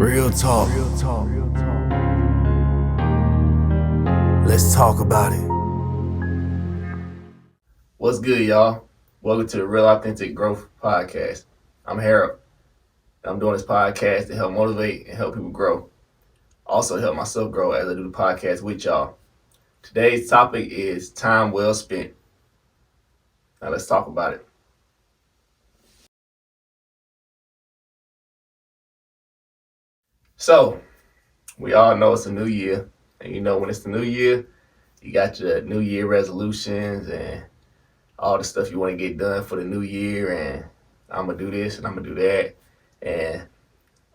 Real talk. Let's talk about it. What's good, y'all? Welcome to the Real Authentic Growth Podcast. I'm Harold. I'm doing this podcast to help motivate and help people grow. Also to help myself grow as I do the podcast with y'all. Today's topic is time well spent. Now let's talk about it. So, we all know it's a new year. And you know when it's the new year, you got your new year resolutions and all the stuff you want to get done for the new year, and I'm gonna do this and I'm gonna do that. And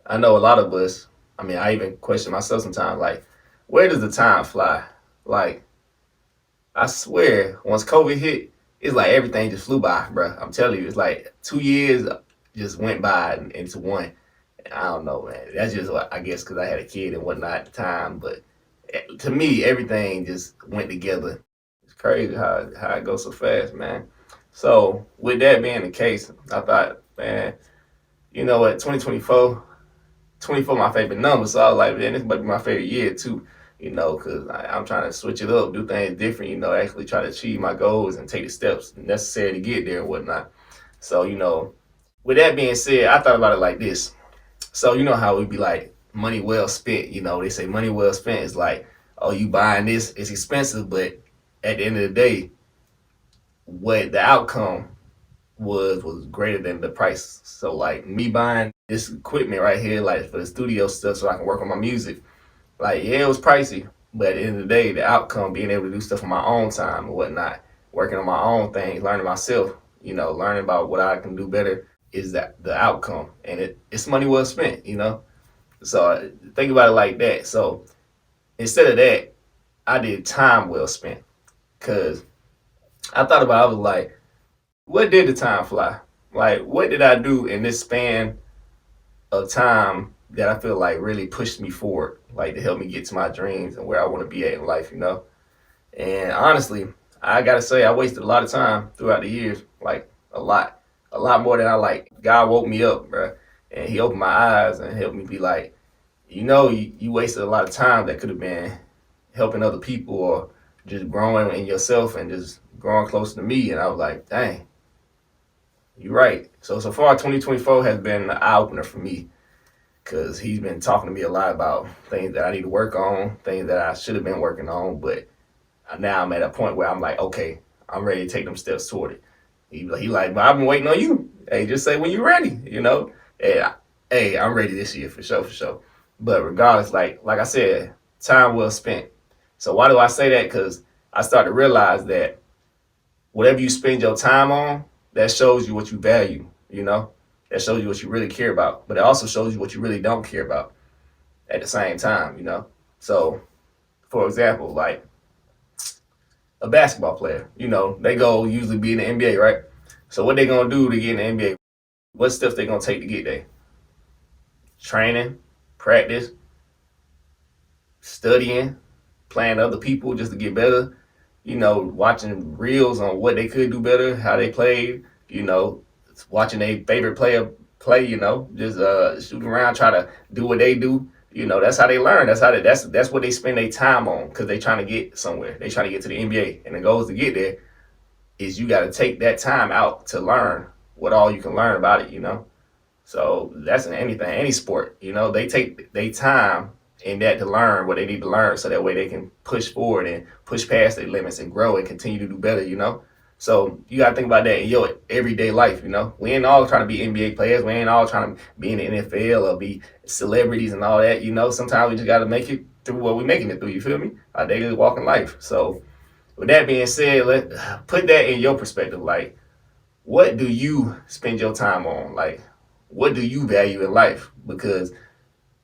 I know a lot of us, I even question myself sometimes, like, where does the time fly? Like, I swear, once COVID hit, it's like everything just flew by, bro. I'm telling you, it's like 2 years just went by into one. I don't know, man. That's just what I guess because I had a kid and whatnot at the time. But to me, everything just went together. It's crazy how it goes so fast, man. So with that being the case, I thought, man, you know what, 2024, 24 my favorite number. So I was like, man, this might be my favorite year too, because I'm trying to switch it up, do things different, actually try to achieve my goals and take the steps necessary to get there and whatnot. So, with that being said, I thought about it like this. So, you know how we be like, money well spent, they say money well spent is like, oh, you buying this, it's expensive, but at the end of the day, what the outcome was greater than the price. So like me buying this equipment right here, like for the studio stuff, so I can work on my music. Like yeah, it was pricey, but at the end of the day, the outcome, being able to do stuff on my own time and whatnot, working on my own things, learning myself, learning about what I can do better is that the outcome, and it's money well spent. So think about it like that. So instead of that, I did time well spent because I thought about, I was like, what did the time fly? Like, what did I do in this span of time that I feel like really pushed me forward, like to help me get to my dreams and where I want to be at in life? And honestly, I gotta say, I wasted a lot of time throughout the years, like a lot more than I like. God woke me up, bro, and He opened my eyes and helped me be like, you wasted a lot of time that could have been helping other people or just growing in yourself and just growing closer to me. And I was like, dang, you're right. So far, 2024 has been an eye opener for me because he's been talking to me a lot about things that I need to work on, things that I should have been working on. But now I'm at a point where I'm like, okay, I'm ready to take them steps toward it. He like, but I've been waiting on you. Hey, just say when you're ready. Hey, I'm ready this year for sure, for sure. But regardless, like I said, time well spent. So why do I say that? Because I started to realize that whatever you spend your time on, that shows you what you value. That shows you what you really care about. But it also shows you what you really don't care about at the same time. So, for example, like a basketball player, they go usually be in the NBA, right? So what they gonna do to get in the NBA? What steps they gonna take to get there? Training, practice, studying, playing other people just to get better, watching reels on what they could do better, how they played, watching their favorite player play, just shooting around, try to do what they do. That's how they learn. That's what they spend their time on because they trying to get somewhere. They trying to get to the NBA, and the goal is to get there. Is you got to take that time out to learn what all you can learn about it. So that's in anything, any sport. They take their time in that to learn what they need to learn, so that way they can push forward and push past their limits and grow and continue to do better. So you gotta think about that in your everyday life. We ain't all trying to be NBA players. We ain't all trying to be in the NFL or be celebrities and all that. Sometimes we just gotta make it through what we're making it through. You feel me? Our daily walk in life. So with that being said, let put that in your perspective. Like, what do you spend your time on? Like, what do you value in life? Because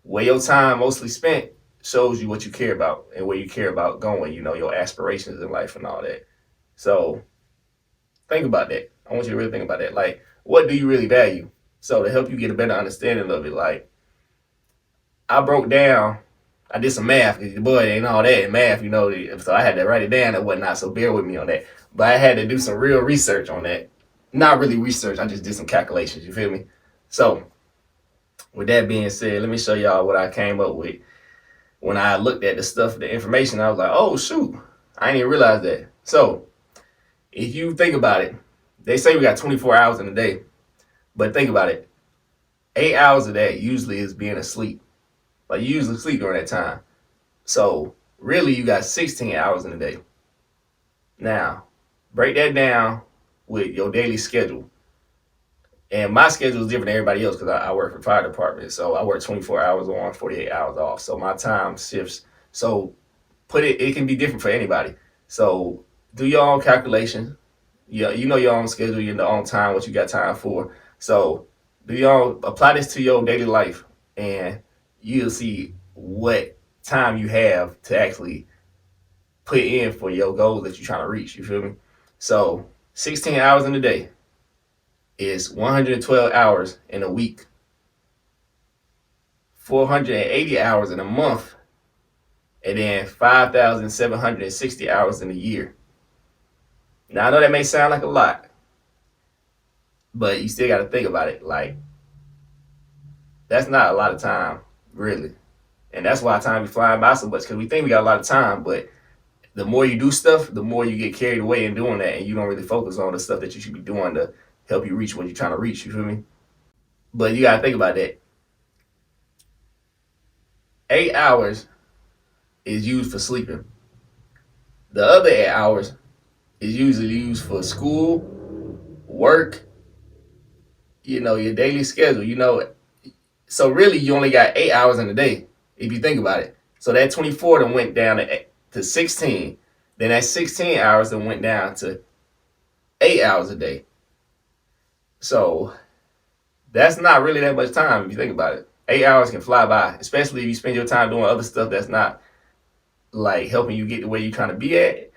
where your time mostly spent shows you what you care about and where you care about going, your aspirations in life and all that. So think about that. I want you to really think about that. Like, what do you really value? So to help you get a better understanding of it, like, I broke down, I did some math because your boy ain't all that in math, so I had to write it down and whatnot. So bear with me on that. But I had to do some real research on that. Not really research, I just did some calculations, you feel me? So With that being said, let me show y'all what I came up with when I looked at the stuff, the information. I was like, oh shoot, I didn't even realize that. So if you think about it, they say we got 24 hours in a day, but think about it. 8 hours of that usually is being asleep. Like you usually sleep during that time. So really you got 16 hours in a day. Now, break that down with your daily schedule. And my schedule is different than everybody else because I work for the fire department. So I work 24 hours on, 48 hours off. So my time shifts. So it can be different for anybody. So do your own calculation. Yeah, you know your own schedule, your own time, what you got time for. So do your own, apply this to your daily life, and you'll see what time you have to actually put in for your goals that you're trying to reach. You feel me? So 16 hours in a day is 112 hours in a week, 480 hours in a month, and then 5,760 hours in a year. Now I know that may sound like a lot, but you still got to think about it. Like that's not a lot of time, really, and that's why time be flying by so much because we think we got a lot of time, but the more you do stuff, the more you get carried away in doing that, and you don't really focus on the stuff that you should be doing to help you reach what you're trying to reach. You feel me? But you gotta think about that. 8 hours is used for sleeping. The other 8 hours is usually used for school, work, your daily schedule, So really you only got 8 hours in a day, if you think about it. So that 24 then went down to 16. Then that 16 hours then went down to 8 hours a day. So that's not really that much time if you think about it. 8 hours can fly by, especially if you spend your time doing other stuff that's not like helping you get to where you're trying to be at.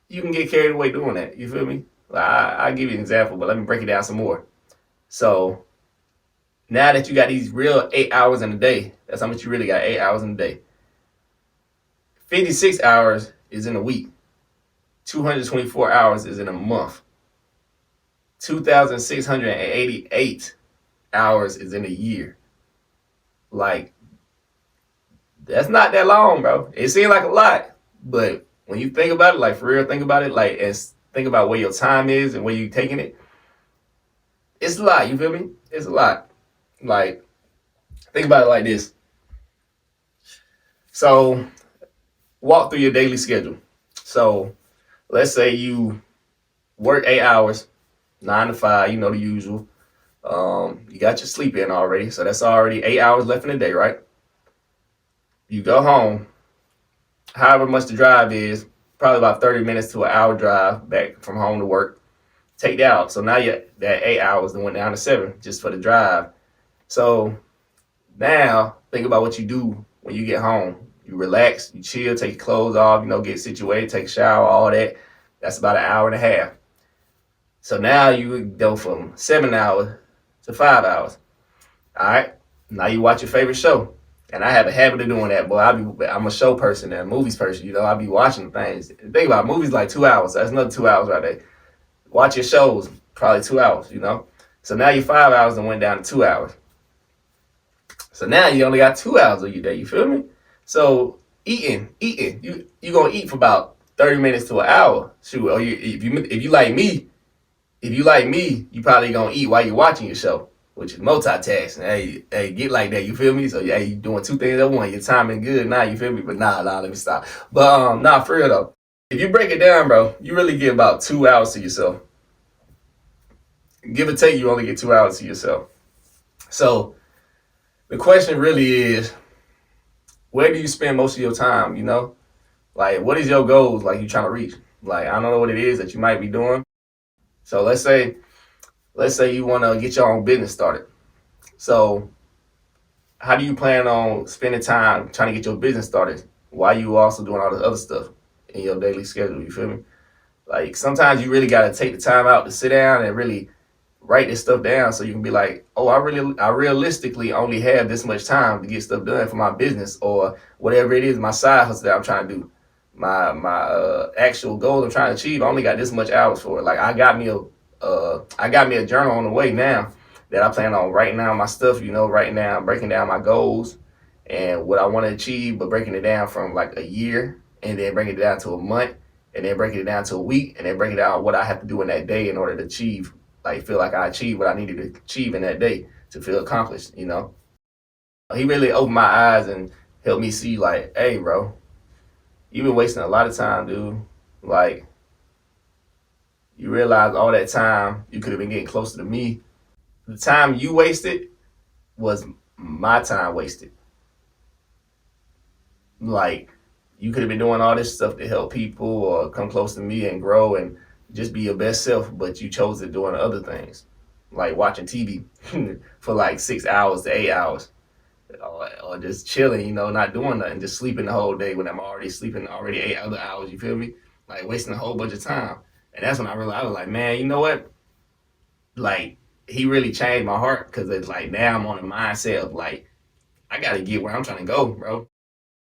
You can get carried away doing that. You feel me? Like, I'll give you an example, but let me break it down some more. So now that you got these real 8 hours in a day, that's how much you really got, 8 hours in a day. 56 hours is in a week. 224 hours is in a month. 2,688 hours is in a year. Like, that's not that long, bro. It seems like a lot, but when you think about it, like for real, think about it, like, and think about where your time is and where you're taking it, it's a lot. You feel me? It's a lot. Like, think about it like this. So, walk through your daily schedule. So, let's say you work 8 hours, 9 to 5, the usual. You got your sleep in already, so that's already 8 hours left in the day, right? You go home, however much the drive is, probably about 30 minutes to an hour drive back from home to work. Take that out. So now that 8 hours then went down to 7 just for the drive. So now think about what you do when you get home. You relax, you chill, take your clothes off, get situated, take a shower, all that. That's about an hour and a half. So now you go from 7 hours to 5 hours. All right. Now you watch your favorite show. And I have a habit of doing that, boy. I'm a show person and a movies person. I be watching things. Think about it, movies like 2 hours. So that's another 2 hours right there. Watch your shows, probably 2 hours. So now your 5 hours and went down to 2 hours. So now you only got 2 hours of your day. You feel me? So eating. You gonna eat for about 30 minutes to an hour. Shoot, or if you like me, you probably gonna eat while you're watching your show, which is multitasking. Hey, get like that. You feel me? So you doing two things at once. Your timing good now. You feel me? But nah, let me stop. But for real though, if you break it down, bro, you really get about 2 hours to yourself. Give or take, you only get 2 hours to yourself. So the question really is, where do you spend most of your time? Like, what is your goals? Like, you trying to reach? Like, I don't know what it is that you might be doing. So let's say you want to get your own business started. So how do you plan on spending time trying to get your business started while you also doing all this other stuff in your daily schedule? You feel me? Like, sometimes you really got to take the time out to sit down and really write this stuff down so you can be like, oh, I realistically only have this much time to get stuff done for my business or whatever it is, my side hustle that I'm trying to do. My actual goal I'm trying to achieve, I only got this much hours for it. Like, I got me a journal on the way now, that I plan on writing down my stuff, right now, breaking down my goals and what I want to achieve, but breaking it down from like a year and then breaking it down to a month and then breaking it down to a week and then breaking down what I have to do in that day in order to achieve, like feel like I achieved what I needed to achieve in that day to feel accomplished. He really opened my eyes and helped me see like, hey, bro, you've been wasting a lot of time, dude. Like, you realize all that time you could have been getting closer to me. The time you wasted was my time wasted. Like, you could have been doing all this stuff to help people or come close to me and grow and just be your best self, but you chose to doing other things, like watching TV for like 6 hours to 8 hours, or just chilling, not doing nothing, just sleeping the whole day when I'm already sleeping already 8 other hours. You feel me? Like wasting a whole bunch of time. And that's when I realized, I was like, man, you know what? Like, he really changed my heart because it's like now I'm on a mindset of like, I got to get where I'm trying to go, bro.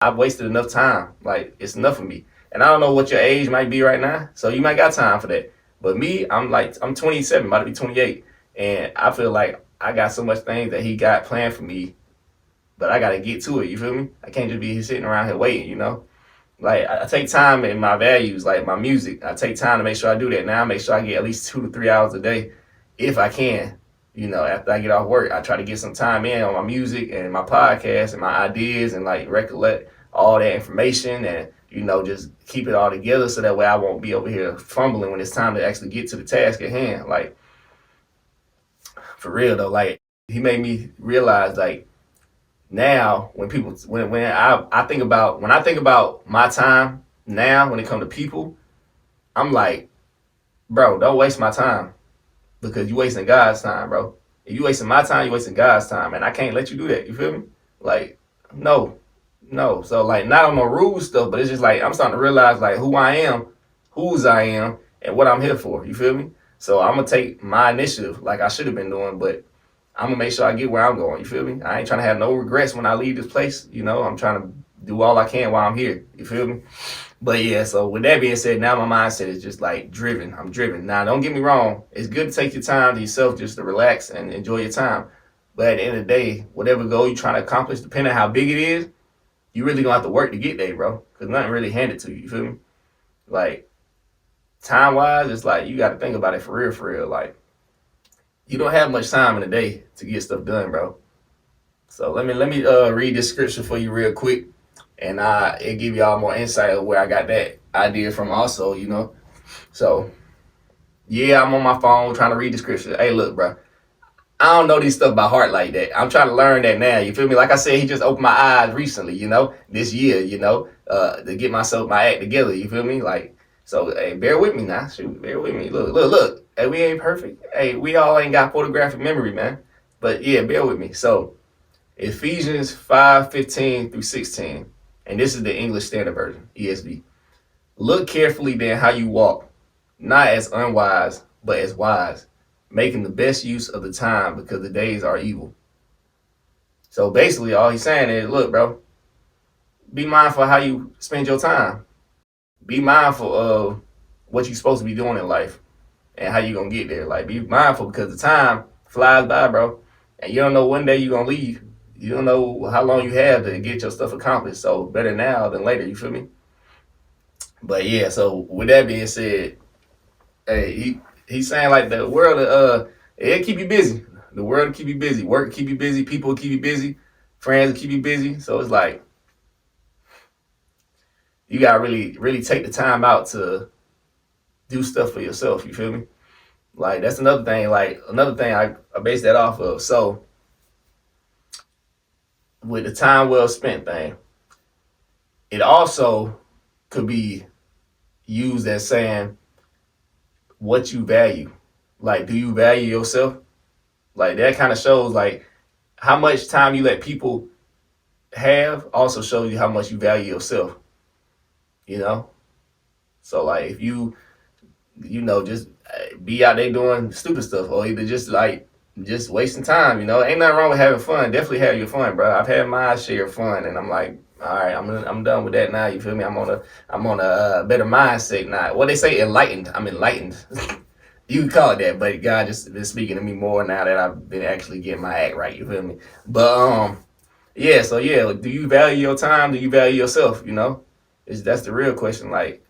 I've wasted enough time. Like, it's enough for me. And I don't know what your age might be right now, so you might got time for that. But me, I'm 27, about to be 28, and I feel like I got so much things that he got planned for me, but I gotta get to it. You feel me? I can't just be sitting around here waiting. Like, I take time in my values, like my music. I take time to make sure I do that. Now I make sure I get at least 2 to 3 hours a day, if I can. After I get off work, I try to get some time in on my music and my podcast and my ideas and like recollect all that information and just keep it all together so that way I won't be over here fumbling when it's time to actually get to the task at hand. Like, for real though, like, he made me realize like now when I think about my time now when it comes to people, I'm like, bro, don't waste my time because you wasting God's time, bro. If you wasting my time, you wasting God's time, and I can't let you do that. You feel me? Like, no, no. So like, not on no rules stuff, but it's just like I'm starting to realize like who I am, whose I am, and what I'm here for. You feel me? So I'm gonna take my initiative like I should have been doing, but I'm gonna make sure I get where I'm going. You feel me? I ain't trying to have no regrets when I leave this place. I'm trying to do all I can while I'm here. You feel me? But yeah, so with that being said, now my mindset is just like driven. I'm driven. Now, don't get me wrong. It's good to take your time to yourself just to relax and enjoy your time. But at the end of the day, whatever goal you're trying to accomplish, depending on how big it is, you really gonna have to work to get there, bro. Because nothing really handed to you. You feel me? Like, time wise, it's like you got to think about it for real, for real. Like, you don't have much time in a day to get stuff done, bro. So let me read this scripture for you real quick, and it give y'all more insight of where I got that idea from. Also. So yeah, I'm on my phone trying to read the scripture. Hey, look, bro, I don't know these stuff by heart like that. I'm trying to learn that now. You feel me? Like I said, he just opened my eyes recently. This year. To get my act together. You feel me? Like, so, hey, bear with me now. Shoot, bear with me. Look. Hey, we ain't perfect. Hey, we all ain't got photographic memory, man. But yeah, bear with me. So, Ephesians 5:15-16, and this is the English Standard Version, ESV. Look carefully then how you walk, not as unwise, but as wise, making the best use of the time because the days are evil. So basically, all he's saying is, look, bro, be mindful of how you spend your time. Be mindful of what you're supposed to be doing in life and how you're going to get there. Like, be mindful because the time flies by, bro, and you don't know when day you're going to leave. You don't know how long you have to get your stuff accomplished. So better now than later. You feel me? But yeah, so with that being said, hey, he's saying like the world, it'll keep you busy. The world will keep you busy. Work will keep you busy. People will keep you busy. Friends will keep you busy. So it's like you gotta really, really take the time out to do stuff for yourself. You feel me? Like, that's another thing. Like, another thing I base that off of. So with the time well spent thing, it also could be used as saying what you value. Like, do you value yourself? Like, that kind of shows like how much time you let people have also shows you how much you value yourself. You know? So like, if just be out there doing stupid stuff or either just wasting time, ain't nothing wrong with having fun. Definitely have your fun, bro. I've had my share of fun, and I'm like, all right, I'm done with that now. You feel me? I'm on a better mindset now. What they say, enlightened. I'm enlightened. You can call it that, but God just been speaking to me more now that I've been actually getting my act right. You feel me? But yeah. So yeah, do you value your time? Do you value yourself? Is that's the real question. Like,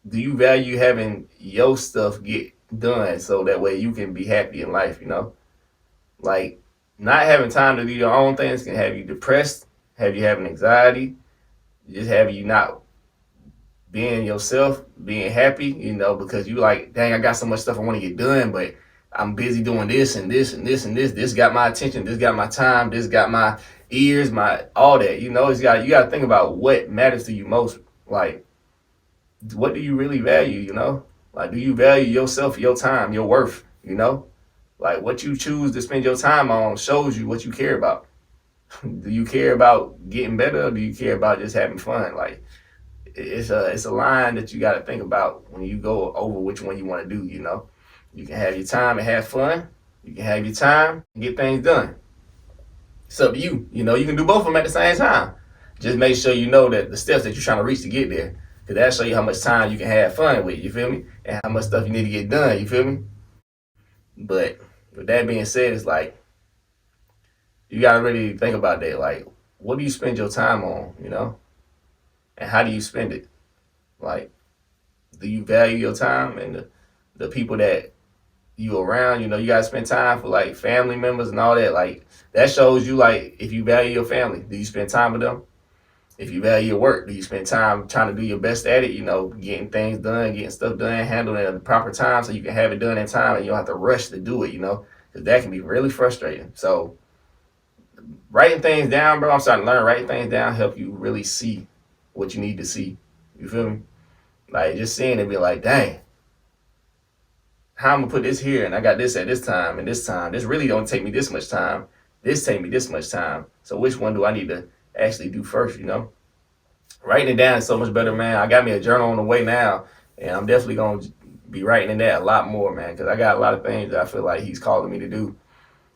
do you value having your stuff get done so that way you can be happy in life? Like not having time to do your own things can have you depressed, have you having anxiety, just have you not being yourself, being happy, because you like, dang, I got so much stuff I want to get done, but I'm busy doing this and this and this and this. This got my attention. This got my time. This got my ears, my all that. You got to think about what matters to you most. Like, what do you really value? Like, do you value yourself, your time, your worth? Like what you choose to spend your time on shows you what you care about. Do you care about getting better, or do you care about just having fun? Like it's a line that you got to think about when you go over which one you want to do. You can have your time and have fun. You can have your time and get things done. It's up to you. You can do both of them at the same time. Just make sure you know that the steps that you're trying to reach to get there, because that'll show you how much time you can have fun with. You feel me? And how much stuff you need to get done. You feel me? But with that being said, it's like you gotta really think about that. Like, what do you spend your time on? And how do you spend it? Like, do you value your time and the people that you around? You gotta spend time for like family members and all that. Like, that shows you like if you value your family. Do you spend time with them? If you value your work, do you spend time trying to do your best at it? Getting things done, getting stuff done, handling it at the proper time so you can have it done in time and you don't have to rush to do it. Because that can be really frustrating. So writing things down, bro. I'm starting to learn writing things down help you really see what you need to see. You feel me? Like just seeing it, be like, dang, how I'm gonna put this here, and I got this at this time and this time. This really don't take me this much time. This take me this much time. So which one do I need to actually do first? Writing it down is so much better, man. I got me a journal on the way now, and I'm definitely gonna be writing in that a lot more, man, because I got a lot of things that I feel like he's calling me to do.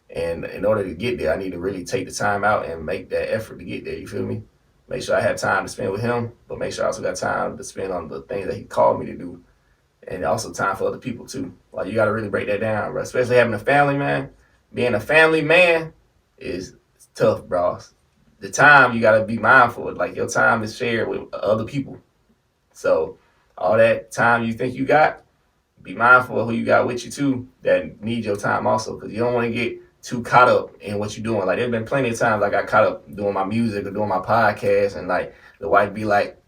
And in order to get there, I need to really take the time out and make that effort to get there. You feel me? Make sure I have time to spend with him, but make sure I also got time to spend on the things that he called me to do. And also time for other people too. Like you gotta really break that down, bro. Especially having a family, man. Being a family man is tough, bro. The time you gotta be mindful of. Like your time is shared with other people. So all that time you think you got, be mindful of who you got with you too that need your time also, because you don't want to get too caught up in what you're doing. Like there's been plenty of times I got caught up doing my music or doing my podcast, and like the wife be like,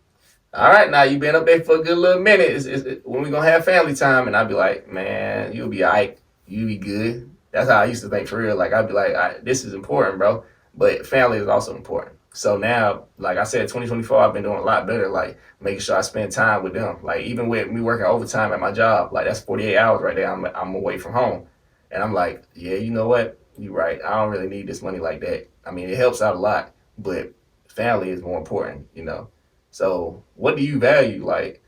all right, now you been up there for a good little minute. When we gonna have family time? And I'd be like, man, you'll be all right. You be good. That's how I used to think for real. Like I'd be like, all right, this is important, bro. But family is also important. So now, like I said, 2024, I've been doing a lot better. Like making sure I spend time with them. Like even with me working overtime at my job, like that's 48 hours right there. I'm away from home, and I'm like, yeah, you know what? You're right. I don't really need this money like that. I mean, it helps out a lot, but family is more important. So what do you value? Like,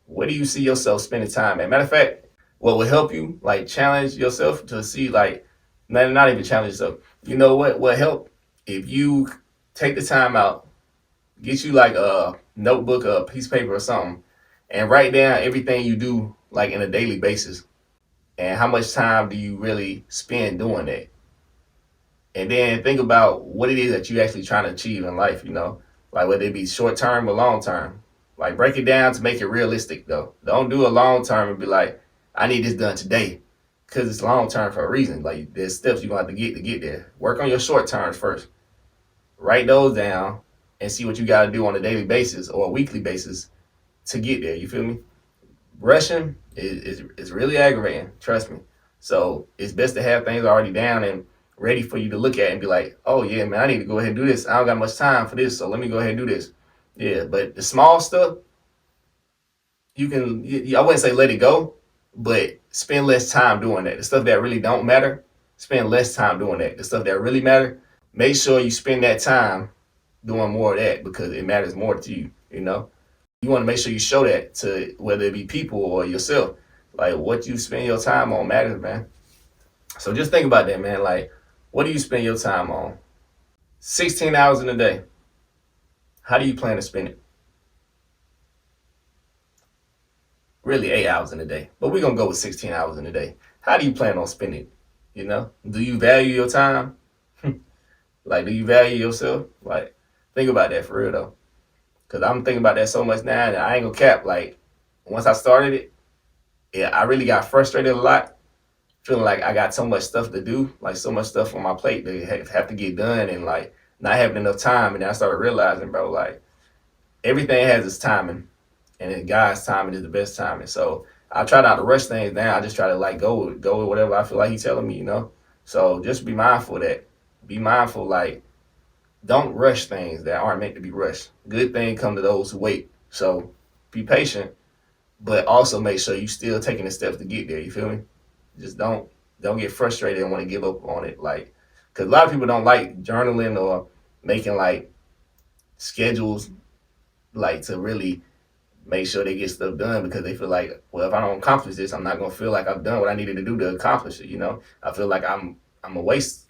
what do you see yourself spending time at? Matter of fact, what will help you like challenge yourself to see like not even challenge yourself. You know what help if you take the time out, get you like a notebook, a piece of paper or something, and write down everything you do like in a daily basis and how much time do you really spend doing that. And then think about what it is that you actually trying to achieve in life. Like whether it be short term or long term. Like break it down to make it realistic though. Don't do a long term and be like, I need this done today. Cause it's long term for a reason. Like there's steps you're gonna have to get there. Work on your short terms first. Write those down and see what you gotta do on a daily basis or a weekly basis to get there. You feel me? Rushing is really aggravating. Trust me. So it's best to have things already down and ready for you to look at and be like, oh yeah, man, I need to go ahead and do this. I don't got much time for this, so let me go ahead and do this. Yeah, but the small stuff, I wouldn't say let it go, but spend less time doing that. The stuff that really don't matter, spend less time doing that. The stuff that really matter, make sure you spend that time doing more of that because it matters more to you. You want to make sure you show that to whether it be people or yourself. Like what you spend your time on matters, man. So just think about that, man. Like, what do you spend your time on? 16 hours in a day. How do you plan to spend it? Really 8 hours in a day. But we're gonna go with 16 hours in a day. how do you plan on spending it? You know, do you value your time? Like, do you value yourself? Like, think about that for real though. Cause I'm thinking about that so much now, and I ain't gonna cap. Like, once I started it, yeah, I really got frustrated a lot, feeling like I got so much stuff to do, like so much stuff on my plate that have to get done, and like not having enough time. And then I started realizing, bro, like everything has its timing, and then God's timing is the best timing. So I try not to rush things down. I just try to like go with whatever I feel like He's telling me, you know. So just be mindful of that. Be mindful, like don't rush things that aren't meant to be rushed. Good things come to those who wait. So be patient, but also make sure you still taking the steps to get there. You feel me? Just don't get frustrated and want to give up on it. Like, because a lot of people don't like journaling or making like schedules, like to really make sure they get stuff done because they feel like, well, if I don't accomplish this, I'm not gonna feel like I've done what I needed to do to accomplish it. You know, I feel like I'm a waste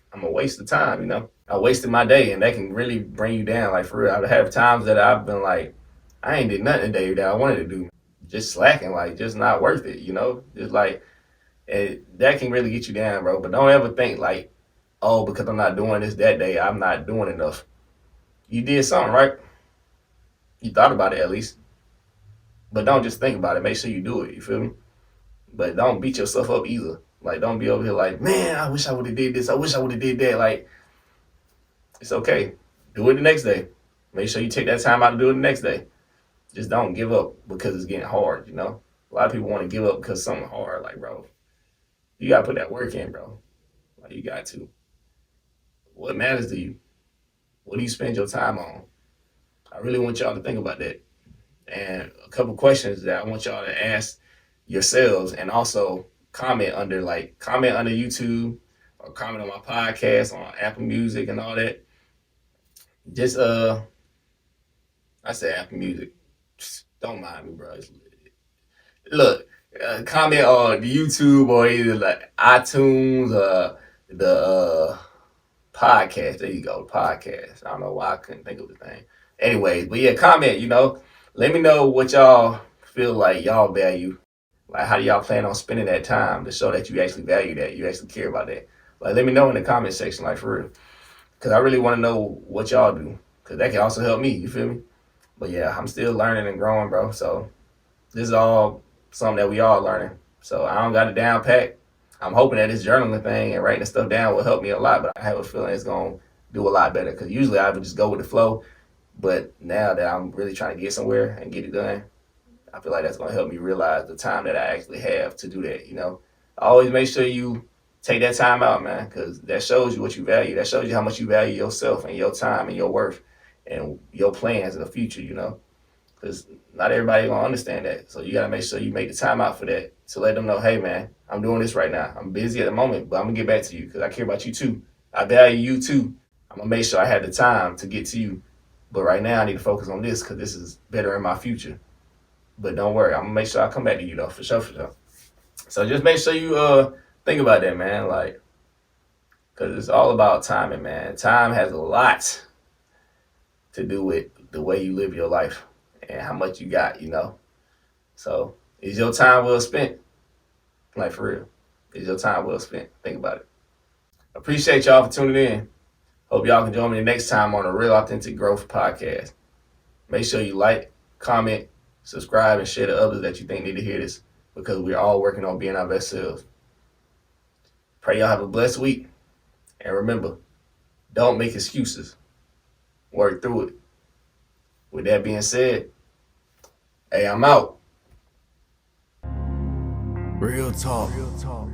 of time. You know, I wasted my day, and that can really bring you down. Like for real, I've had times that I've been like, I ain't did nothing today that I wanted to do, just slacking, like just not worth it. You know, just like that can really get you down, bro. But don't ever think like, oh, because I'm not doing this that day, I'm not doing enough. You did something, right? You thought about it at least. But don't just think about it. Make sure you do it. You feel me? But don't beat yourself up either. Like don't be over here like, man, I wish I would have did this. I wish I would have did that. Like it's okay. Do it the next day. Make sure you take that time out to do it the next day. Just don't give up because it's getting hard. You know, a lot of people want to give up because something hard. Like bro, you gotta put that work in, bro. Like you got to. What matters to you? What do you spend your time on? I really want y'all to think about that. And a couple questions that I want y'all to ask yourselves and also comment under YouTube or comment on my podcast on Apple Music and all that. Just I said Apple Music. Just don't mind me, bro. Look, comment on the YouTube or either like iTunes or the podcast. There you go, podcast. I don't know why I couldn't think of the thing. Anyways, but yeah, comment. You know, let me know what y'all feel like y'all value. Like, how do y'all plan on spending that time to show that you actually value that, you actually care about that? Like, let me know in the comment section, like for real, because I really want to know what y'all do, because that can also help me. You feel me? But yeah, I'm still learning and growing, bro. So this is all something that we all learning. So I don't got it down pat. I'm hoping that this journaling thing and writing stuff down will help me a lot, but I have a feeling it's gonna do a lot better because usually I would just go with the flow. But now that I'm really trying to get somewhere and get it done, I feel like that's gonna help me realize the time that I actually have to do that. You know, always make sure you take that time out, man, because that shows you what you value. That shows you how much you value yourself and your time and your worth and your plans in the future. You know, because not everybody gonna understand that. So you gotta make sure you make the time out for that to let them know, hey man, I'm doing this right now. I'm busy at the moment, but I'm gonna get back to you because I care about you too. I value you too. I'm gonna make sure I have the time to get to you. But right now I need to focus on this because this is better in my future. But don't worry, I'm gonna make sure I come back to you though, for sure, for sure. So just make sure you think about that, man. Like, cause it's all about timing, man. Time has a lot to do with the way you live your life and how much you got, you know. So is your time well spent? Like for real. Is your time well spent? Think about it. Appreciate y'all for tuning in. Hope y'all can join me next time on the Real Authentic Growth Podcast. Make sure you like, comment, subscribe, and share to others that you think need to hear this because we're all working on being our best selves. Pray y'all have a blessed week. And remember, don't make excuses. Work through it. With that being said, hey, I'm out. Real talk. Real talk.